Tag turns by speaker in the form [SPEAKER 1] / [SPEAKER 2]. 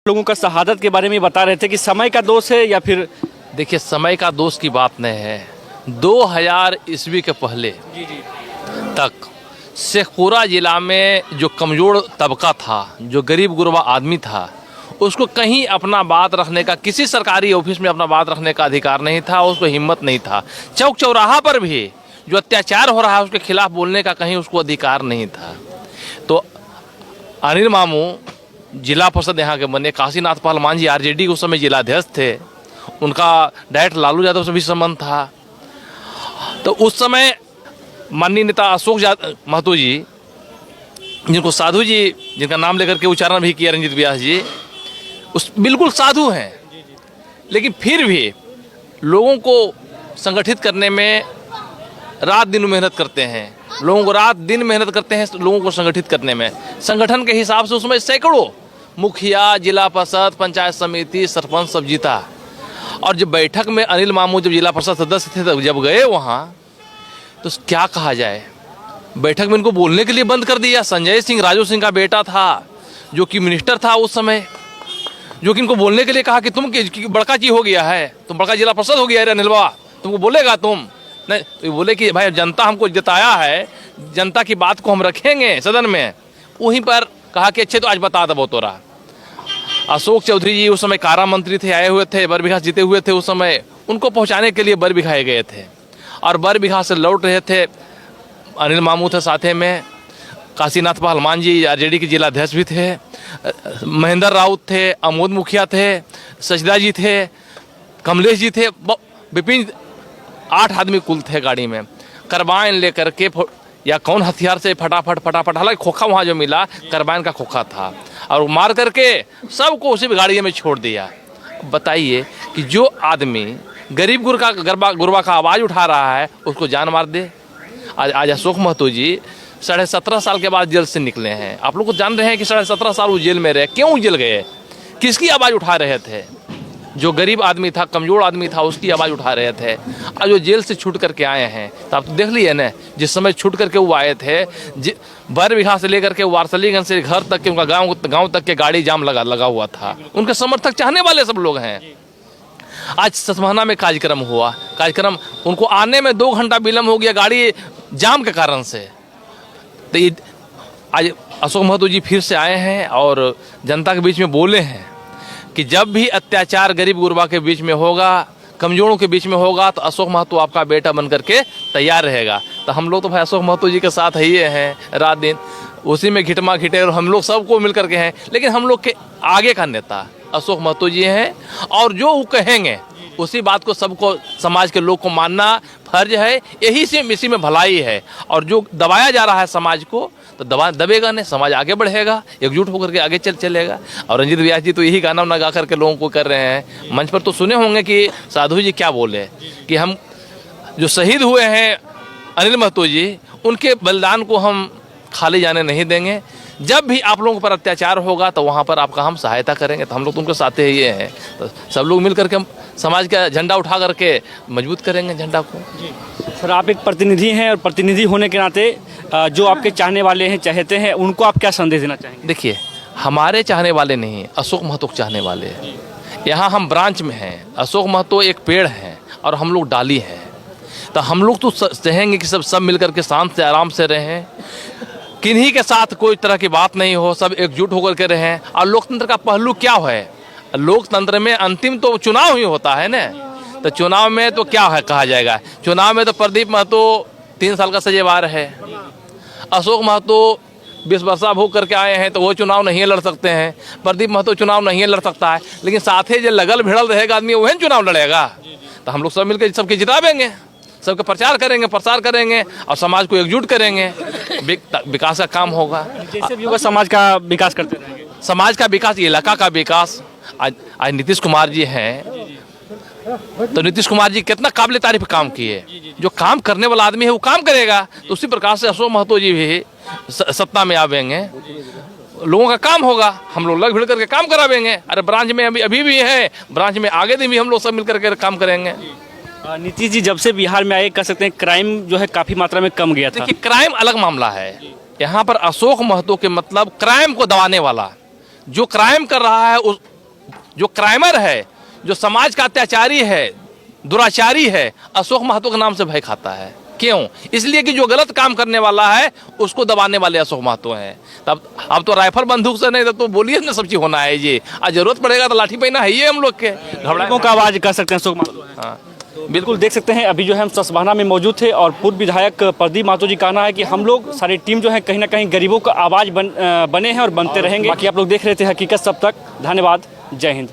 [SPEAKER 1] लोगों का शहादत के बारे में बता रहे थे कि समय का दोष है या फिर
[SPEAKER 2] देखिए, समय का दोष की बात नहीं है। 2000 ईस्वी के पहले तक शेखपुरा जिला में जो कमज़ोर तबका था, जो गरीब गुरबा आदमी था, उसको कहीं अपना बात रखने का, किसी सरकारी ऑफिस में अपना बात रखने का अधिकार नहीं था, उसको हिम्मत नहीं था। चौक चौराहा पर भी जो अत्याचार हो रहा है उसके खिलाफ बोलने का कहीं उसको अधिकार नहीं था। तो अनिल मामू जिला परिषद यहाँ के बने, काशीनाथ पहलवान जी आरजेडी उस समय जिलाध्यक्ष थे, उनका डायरेक्ट लालू यादव से भी संबंध था। तो उस समय माननीय नेता अशोक महतो जी, जिनको साधु जी, जिनका नाम लेकर के उच्चारण भी किया रंजीत व्यास जी, उस बिल्कुल साधु हैं, लेकिन फिर भी लोगों को संगठित करने में रात दिन मेहनत करते हैं। लोगों को रात दिन मेहनत करते हैं लोगों को संगठित करने में। संगठन के हिसाब से उसमें सैकड़ों मुखिया, जिला परिषद, पंचायत समिति, सरपंच सब जीता। और जब बैठक में अनिल मामू जब जिला परिषद सदस्य थे, तब जब गए वहाँ, तो क्या कहा जाए, बैठक में इनको बोलने के लिए बंद कर दिया। संजय सिंह राजू सिंह का बेटा था, जो कि मिनिस्टर था उस समय, जो कि इनको बोलने के लिए कहा कि तुम बड़का चीज हो गया है, तुम बड़का जिला परिषद हो गया है अनिलवा, तुमको बोलेगा तुम नहीं। तो बोले कि भाई जनता हमको जिताया है, जनता की बात को हम रखेंगे सदन में। वहीं पर कहा कि अच्छे तो आज बता दो तोरा। अशोक चौधरी जी उस समय कारा मंत्री थे, आए हुए थे, बरबीघा जीते हुए थे उस समय, उनको पहुंचाने के लिए बरबीघाए गए थे। और बरबीघा से लौट रहे थे, अनिल मामू थे साथे में, काशीनाथ पहलवान जी आरजेडी के जिलाध्यक्ष भी थे, महेंद्र राउत थे, अमोद मुखिया थे, सचदा जी थे, कमलेश जी थे, विपिन, 8 आदमी कुल थे गाड़ी में। करबाइन लेकर के या कौन हथियार से फटाफट, हालांकि खोखा वहाँ जो मिला करबाइन का खोखा था, और मार करके सबको उसी गाड़ी में छोड़ दिया। बताइए कि जो आदमी गरीब गुरबा का आवाज़ उठा रहा है, उसको जान मार दे। आज अशोक महतो जी 17.5 साल के बाद जेल से निकले हैं। आप लोग को जान रहे हैं कि 17.5 साल वो जेल में रहे। क्यों जेल गए? किसकी आवाज़ उठा रहे थे? जो गरीब आदमी था, कमज़ोर आदमी था, उसकी आवाज़ उठा रहे थे। और जो जेल से छूट करके आए हैं, तो आप तो देख लिए ना, जिस समय छूट करके वो आए थे, बरबीघा से लेकर के वारसलीगंज से घर तक के, उनका गांव तक के गाड़ी जाम लगा हुआ था। उनके समर्थक, चाहने वाले सब लोग हैं। आज सतमहना में कार्यक्रम हुआ, उनको आने में 2 घंटा विलम्ब हो गया गाड़ी जाम के कारण से। तो ये आज अशोक महतो जी फिर से आए हैं और जनता के बीच में बोले हैं कि जब भी अत्याचार गरीब गुरबा के बीच में होगा, कमजोरों के बीच में होगा, तो अशोक महतो आपका बेटा बन करके तैयार रहेगा। तो हम लोग तो भाई अशोक महतो जी के साथ ही हैं रात दिन, उसी में घिटमा घिटे, और हम लोग सबको मिल करके हैं। लेकिन हम लोग के आगे का नेता अशोक महतो जी हैं, और जो वो कहेंगे उसी बात को सबको, समाज के लोग को मानना फर्ज है। इसी में भलाई है। और जो दबाया जा रहा है समाज को, तो दबेगा नहीं, समाज आगे बढ़ेगा, एकजुट होकर के आगे चलेगा। और रंजीत व्यास जी तो यही गाना वाना गा करके लोगों को कर रहे हैं। मंच पर तो सुने होंगे कि साधु जी क्या बोले कि हम जो शहीद हुए हैं अनिल महतो जी, उनके बलिदान को हम खाली जाने नहीं देंगे। जब भी आप लोगों पर अत्याचार होगा, तो वहाँ पर आपका हम सहायता करेंगे। तो हम लोग तुमके साथ ही हैं, तो सब लोग मिल करके हम समाज का झंडा उठा करके मजबूत करेंगे झंडा को।
[SPEAKER 1] सर, आप एक प्रतिनिधि हैं, और प्रतिनिधि होने के नाते जो आपके चाहने वाले हैं, चाहते हैं, उनको आप क्या संदेश देना चाहेंगे?
[SPEAKER 2] देखिए, हमारे चाहने वाले नहीं, अशोक महतो चाहने वाले हैं। यहाँ हम ब्रांच में हैं, अशोक महतो एक पेड़ हैं और हम लोग डाली हैं। तो हम लोग तो चाहेंगे कि सब मिल करके शांत से आराम से रहें, किन्हीं के साथ कोई तरह की बात नहीं हो, सब एकजुट होकर के रहें। और लोकतंत्र का पहलू क्या है? लोकतंत्र में अंतिम तो चुनाव ही होता है ना। तो चुनाव में तो क्या है कहा जाएगा, चुनाव में तो प्रदीप महतो 3 साल का सजेवार है, अशोक महतो 20 वर्षा भोग करके आए हैं, तो वो चुनाव नहीं लड़ सकते हैं। प्रदीप महतो चुनाव नहीं लड़ सकता है, लेकिन साथ ही जो लगल भिड़ल रहेगा आदमी, वही चुनाव लड़ेगा। तो हम लोग सब मिलकर सबके जितावेंगे, सबका प्रचार करेंगे, प्रसार करेंगे, और समाज को एकजुट करेंगे। विकास का काम होगा।
[SPEAKER 1] जैसे भी होगा समाज का विकास करते रहेंगे,
[SPEAKER 2] समाज का विकास, इलाका का विकास। आज नीतीश कुमार जी हैं, तो नीतीश कुमार जी कितना काबिल तारीफ काम किए। जो काम करने वाला आदमी है वो काम करेगा। तो उसी प्रकार से अशोक महतो जी भी सत्ता में आवेंगे, लोगों का काम होगा, हम लोग लग भिड़ करके काम करावेंगे। अरे ब्रांच में अभी भी है, ब्रांच में आगे दिन भी हम लोग सब मिल करके काम करेंगे।
[SPEAKER 1] नीतीश जी जब से बिहार में आए, कह सकते हैं क्राइम जो है काफी मात्रा में कम गया था।
[SPEAKER 2] देखिए, क्राइम अलग मामला है। यहाँ पर अशोक महतो के मतलब क्राइम को दबाने वाला, जो क्राइम कर रहा है जो क्राइमर है, जो समाज का अत्याचारी है, दुराचारी है, अशोक महतो के नाम से भय खाता है। क्यों? इसलिए कि जो गलत काम करने वाला है उसको दबाने वाले अशोक महतो हैं। तब अब तो राइफल बंदूक से नहीं तो बोलिए ना सब चीज होना है ये, और जरूरत पड़ेगा तो लाठी पहना है ये हम लोग के
[SPEAKER 1] गरीबों का आवाज कर सकते हैं अशोक महतो।
[SPEAKER 2] हाँ।
[SPEAKER 1] बिल्कुल देख सकते हैं, अभी जो है हम ससबाना में मौजूद थे और पूर्व विधायक प्रदीप महतो जी का कहना है कि हम लोग सारी टीम जो है कहीं ना कहीं गरीबों का आवाज बने हैं और बनते रहेंगे। बाकी आप लोग देख रहे थे हकीकत सब तक। धन्यवाद, जय हिंद।